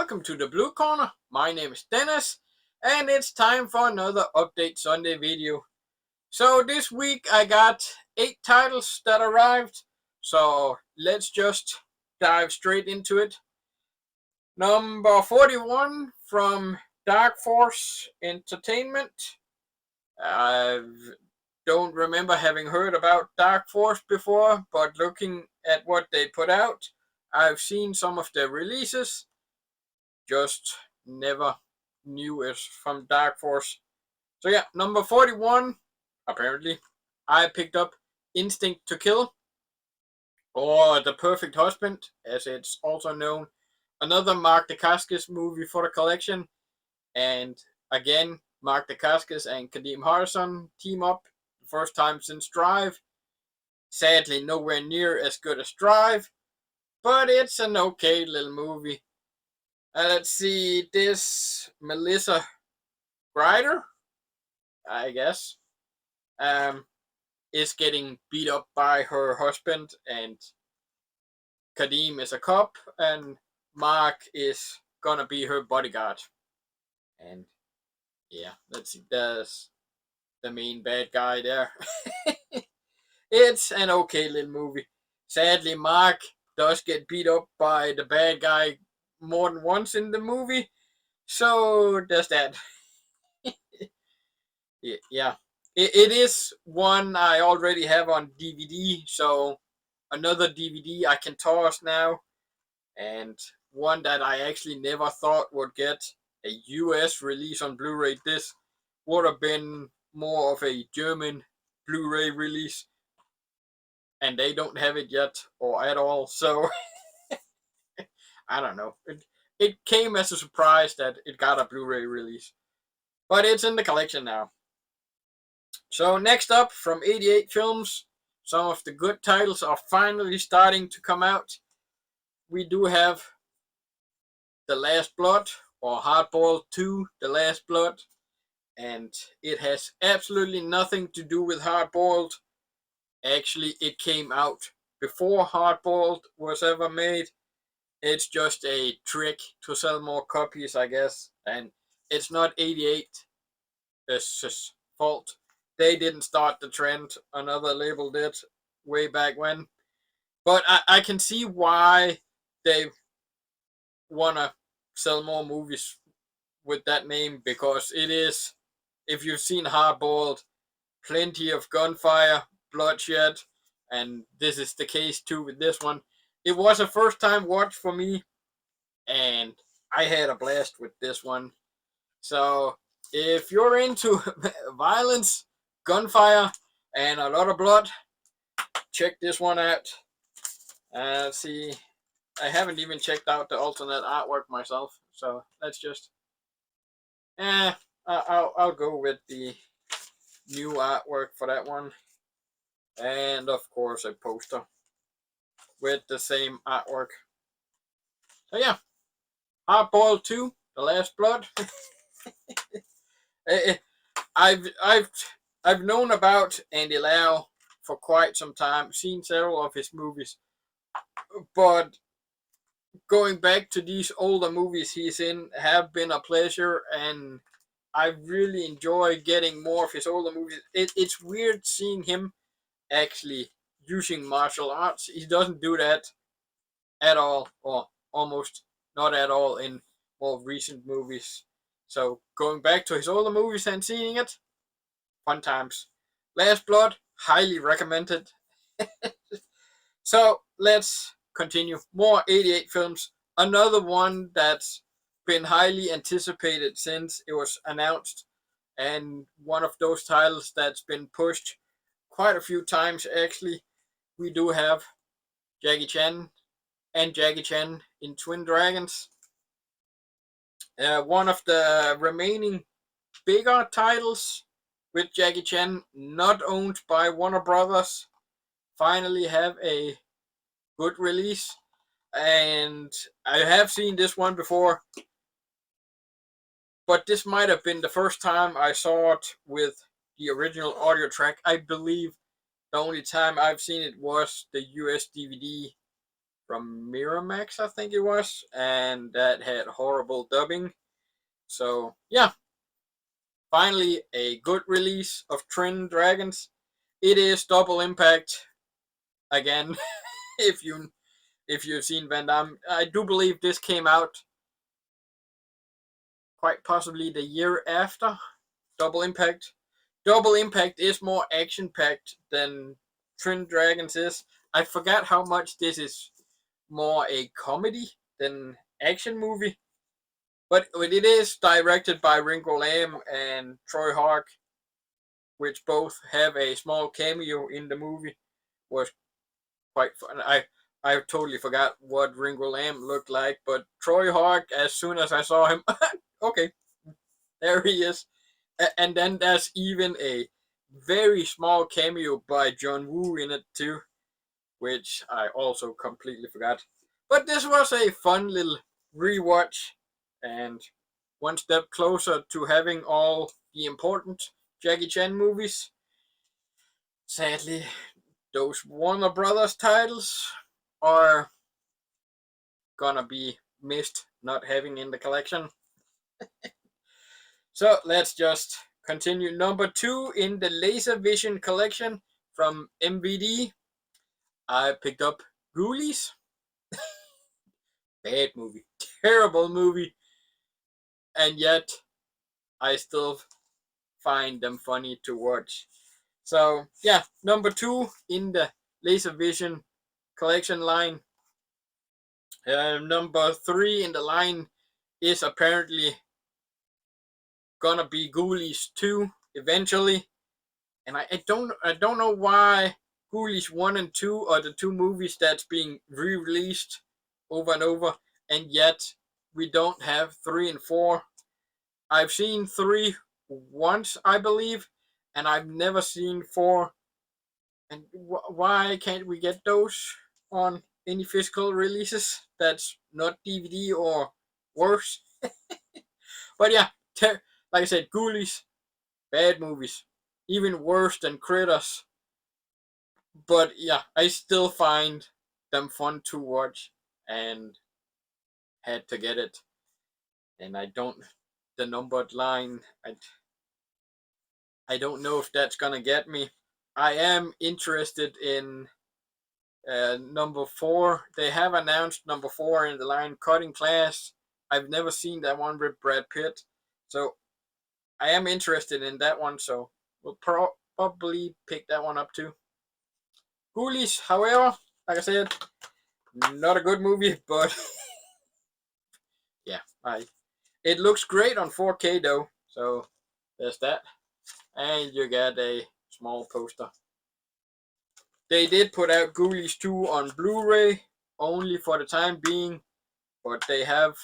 welcome to the Blue Corner. My name is Dennis, and it's time for another Update Sunday video. So this week I got 8 titles that arrived, so let's just dive straight into it. Number 41 from Dark Force Entertainment. I don't remember having heard about Dark Force before, but looking at what they put out, I've seen some of their releases, just never knew it from Dark Force. So yeah, number 41, apparently, I picked up Instinct to Kill, or The Perfect Husband, as it's also known. Another Mark Dacascos movie for the collection, and again, Mark Dacascos and Kadeem Hardison team up, the first time since Drive. Sadly, nowhere near as good as Drive, but it's an okay little movie. Let's see, this Melissa Grider, I guess, is getting beat up by her husband, and Kadeem is a cop, and Mark is gonna be her bodyguard. And yeah, let's see, there's the main bad guy there. It's an okay little movie. Sadly, Mark does get beat up by the bad guy more than once in the movie, so there's that. Yeah, it is one I already have on DVD, so another DVD I can toss now, and one that I actually never thought would get a US release on Blu-ray. This would have been more of a German Blu-ray release, and they don't have it yet or at all, so I don't know. It came as a surprise that it got a Blu-ray release, but it's in the collection now. So next up, from 88 Films, some of the good titles are finally starting to come out. We do have The Last Blood, or Hardboiled 2, The Last Blood, and it has absolutely nothing to do with Hardboiled. Actually, it came out before Hardboiled was ever made. It's just a trick to sell more copies, I guess, and it's not 88's fault. They didn't start the trend, another label did way back when. But I can see why they want to sell more movies with that name, because it is, if you've seen Hardboiled, plenty of gunfire, bloodshed, and this is the case too with this one. It was a first time watch for me, and I had a blast with this one. So if you're into violence, gunfire, and a lot of blood, check this one out. Let's see, I haven't even checked out the alternate artwork myself, so let's just I'll go with the new artwork for that one, and of course a poster with the same artwork. So yeah, Hardboiled 2, The Last Blood. I've known about Andy Lau for quite some time, seen several of his movies, but going back to these older movies he's in have been a pleasure, and I really enjoy getting more of his older movies. It's weird seeing him actually using martial arts. He doesn't do that at all, or almost not at all, in more recent movies. So going back to his older movies and seeing it, fun times. Last Blood, highly recommended. So let's continue. More 88 Films. Another one that's been highly anticipated since it was announced, and one of those titles that's been pushed quite a few times actually. We do have Jackie Chan and Jackie Chan in Twin Dragons. One of the remaining bigger titles with Jackie Chan, not owned by Warner Brothers, finally have a good release. And I have seen this one before, but this might have been the first time I saw it with the original audio track. I believe the only time I've seen it was the US DVD from Miramax, I think it was, and that had horrible dubbing. So yeah, finally a good release of Twin Dragons. It is Double Impact again. if you've seen Van Damme, I do believe this came out quite possibly the year after Double Impact. Double Impact is more action packed than Twin Dragons is. I forgot how much this is more a comedy than action movie. But it is directed by Ringo Lam and Troy Hark, which both have a small cameo in the movie. Was quite fun. I totally forgot what Ringo Lam looked like, but Troy Hark, as soon as I saw him, okay, there he is. And then there's even a very small cameo by John Woo in it too, which I also completely forgot. But this was a fun little rewatch, and one step closer to having all the important Jackie Chan movies. Sadly, those Warner Brothers titles are gonna be missed not having in the collection. So let's just continue. Number 2 in the Laser Vision collection from MVD. I picked up Ghoulies. Bad movie. Terrible movie. And yet, I still find them funny to watch. So, yeah, number 2 in the Laser Vision collection line. Number 3 in the line is apparently gonna be Ghoulies 2 eventually. And I don't know why Ghoulies 1 and 2 are the two movies that's being re-released over and over, and yet we don't have 3 and 4. I've seen 3 once, I believe, and I've never seen 4. And why can't we get those on any physical releases that's not DVD or worse? But yeah, like I said, Ghoulies, bad movies, even worse than Critters. But yeah, I still find them fun to watch and had to get it. And I don't, the numbered line, I don't know if that's gonna get me. I am interested in number 4. They have announced number 4 in the line, Cutting Class. I've never seen that one with Brad Pitt, so I am interested in that one. So we'll probably pick that one up too. Ghoulies, however, like I said, not a good movie, but yeah, it looks great on 4K though. So there's that, and you get a small poster. They did put out Ghoulies 2 on Blu-ray only for the time being, but they have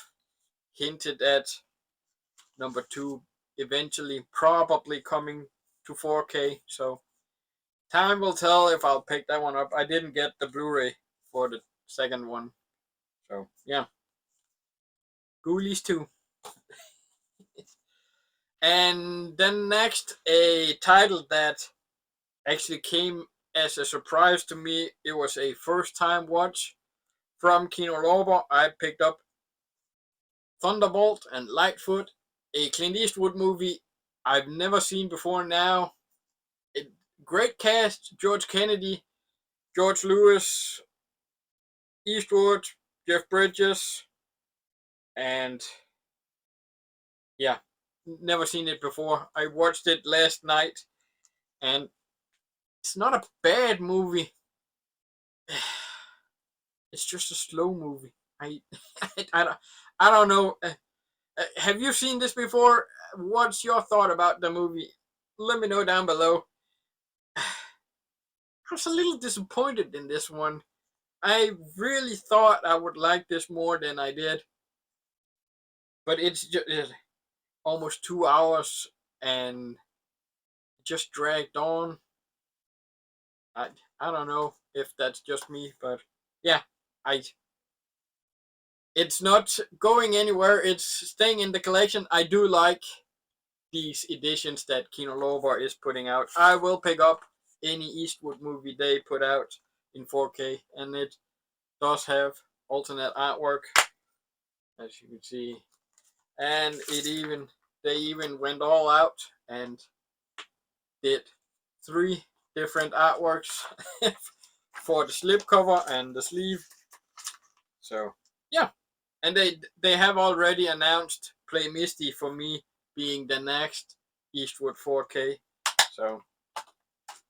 hinted at number 2 eventually probably coming to 4K. So time will tell if I'll pick that one up. I didn't get the Blu-ray for the second one. So yeah. Ghoulies 2. And then next, a title that actually came as a surprise to me. It was a first time watch from Kino Lorber. I picked up Thunderbolt and Lightfoot, a Clint Eastwood movie I've never seen before now. Great cast: George Kennedy, George Lewis, Eastwood, Jeff Bridges, and yeah, never seen it before. I watched it last night, and it's not a bad movie. It's just a slow movie. I don't know. Have you seen this before? What's your thought about the movie? Let me know down below. I was a little disappointed in this one. I really thought I would like this more than I did, but it's just almost 2 hours and just dragged on. I I don't know if that's just me, but yeah, I it's not going anywhere. It's staying in the collection. I do like these editions that Kino Lorber is putting out. I will pick up any Eastwood movie they put out in 4K, and it does have alternate artwork, as you can see, and they even went all out and did 3 different artworks for the slipcover and the sleeve. So yeah, and they have already announced Play Misty for me being the next Eastwood 4K. So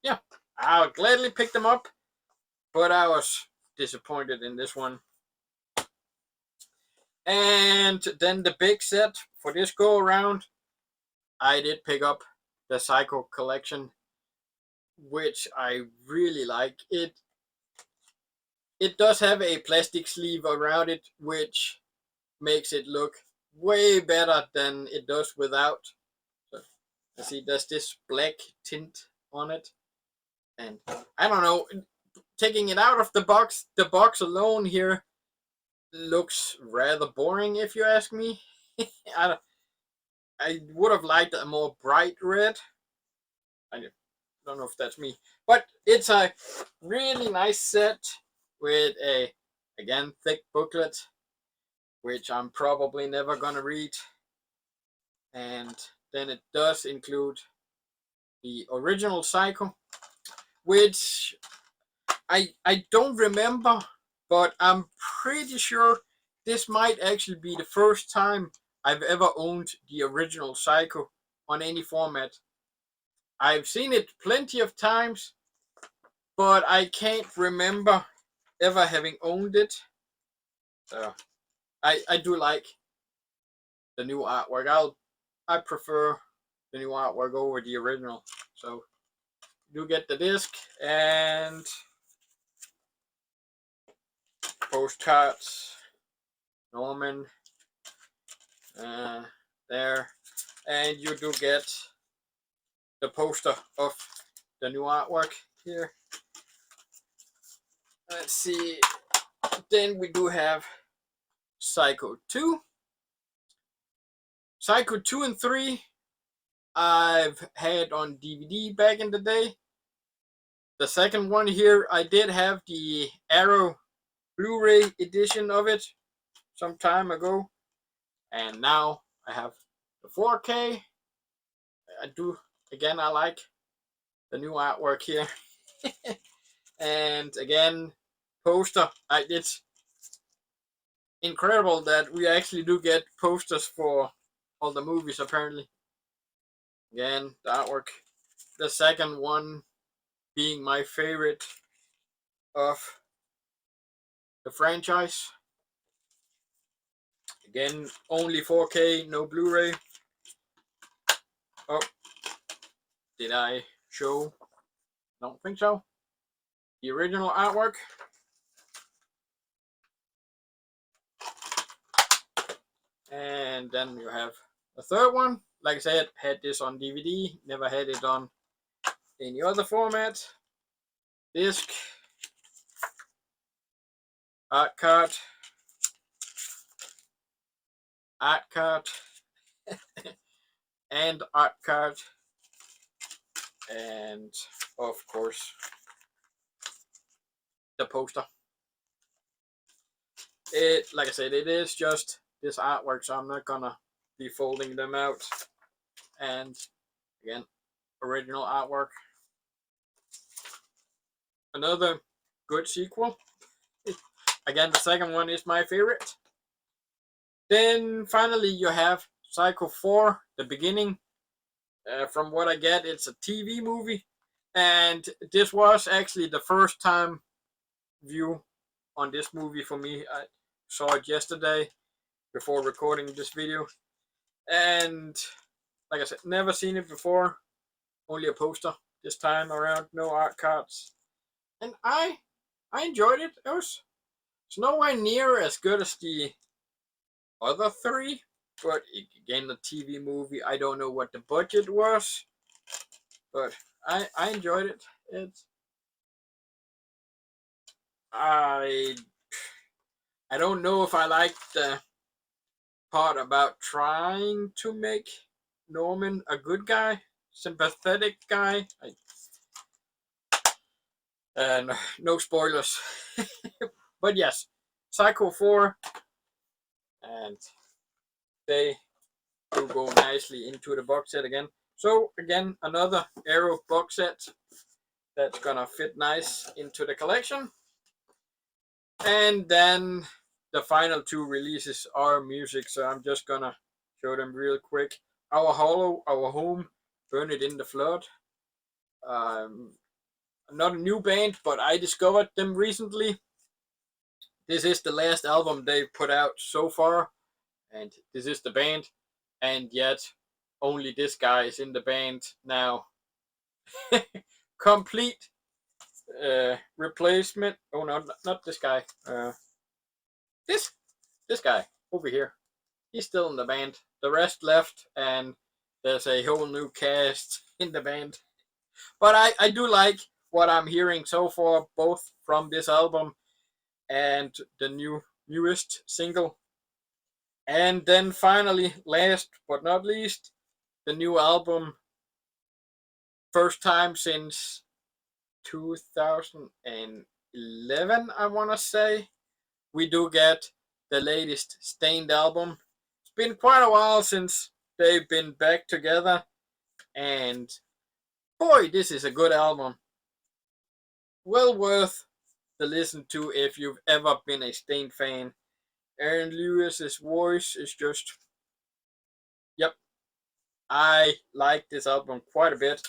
yeah, I'll gladly pick them up, but I was disappointed in this one. And then the big set for this go around, I did pick up the Psycho collection, which I really like. It does have a plastic sleeve around it, which makes it look way better than it does without. So you see, there's this black tint on it, and I don't know, taking it out of the box alone here looks rather boring, if you ask me. I would have liked a more bright red. I don't know if that's me, but it's a really nice set with a, again, thick booklet, which I'm probably never gonna read. And then it does include the original Psycho, which I don't remember, but I'm pretty sure this might actually be the first time I've ever owned the original Psycho on any format. I've seen it plenty of times, but I can't remember ever having owned it. So I do like the new artwork. I prefer the new artwork over the original. So you get the disc and postcards, Norman, there, and you do get the poster of the new artwork here. Let's see. Then we do have Psycho 2. Psycho 2 and 3 I've had on DVD back in the day. The second one here, I did have the Arrow Blu-ray edition of it some time ago. And now I have the 4K. I like the new artwork here. And again, poster. It's incredible that we actually do get posters for all the movies, apparently. Again, the artwork. The second one being my favorite of the franchise. Again, only 4K, no Blu-ray. Oh, did I show? Don't think so. The original artwork. And then you have the third one. Like I said, had this on DVD, never had it on any other format. Disc, art card, and art card, and of course the poster. Like I said, it is just this artwork, so I'm not gonna be folding them out. And again, original artwork. Another good sequel. Again, the second one is my favorite. Then finally you have Psycho 4, the beginning. From what I get, it's a TV movie. And this was actually the first time view on this movie for me. I saw it yesterday before recording this video. And like I said, never seen it before. Only a poster this time around, no art cards. And I enjoyed it. It's nowhere near as good as the other 3, but again, the TV movie, I don't know what the budget was, but I enjoyed it. I don't know if I like the part about trying to make Norman a good guy, sympathetic guy. And no spoilers. But yes, Psycho 4, and they do go nicely into the box set again. So again, another Arrow box set that's gonna fit nice into the collection. And then the final two releases are music, so I'm just gonna show them real quick. Our Hollow, Our Home, Burn It in the Flood. Not a new band, but I discovered them recently. This is the last album they put out so far, and this is the band, and yet only this guy is in the band now. Complete replacement. Oh no, not this guy. This guy over here. He's still in the band. The rest left, and there's a whole new cast in the band. But I do like what I'm hearing so far, both from this album and the newest single. And then finally, last but not least, the new album. First time since 2011, I want to say. We do get the latest Stained album. It's been quite a while since they've been back together, and boy, this is a good album. Well worth the listen to if you've ever been a Stained fan. Aaron Lewis's voice is just, yep. I like this album quite a bit.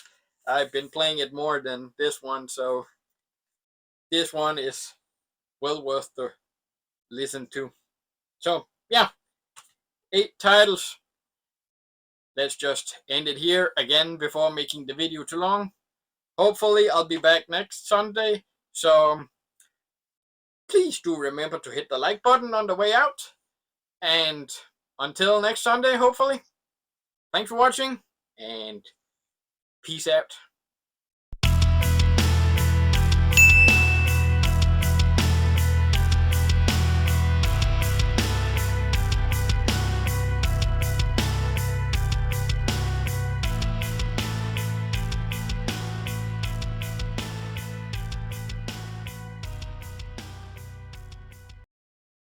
I've been playing it more than this one, so this one is well worth the listen to. So yeah, 8 titles. Let's just end it here again before making the video too long. Hopefully I'll be back next Sunday, so please do remember to hit the like button on the way out. And until next Sunday, hopefully, thanks for watching, and peace out.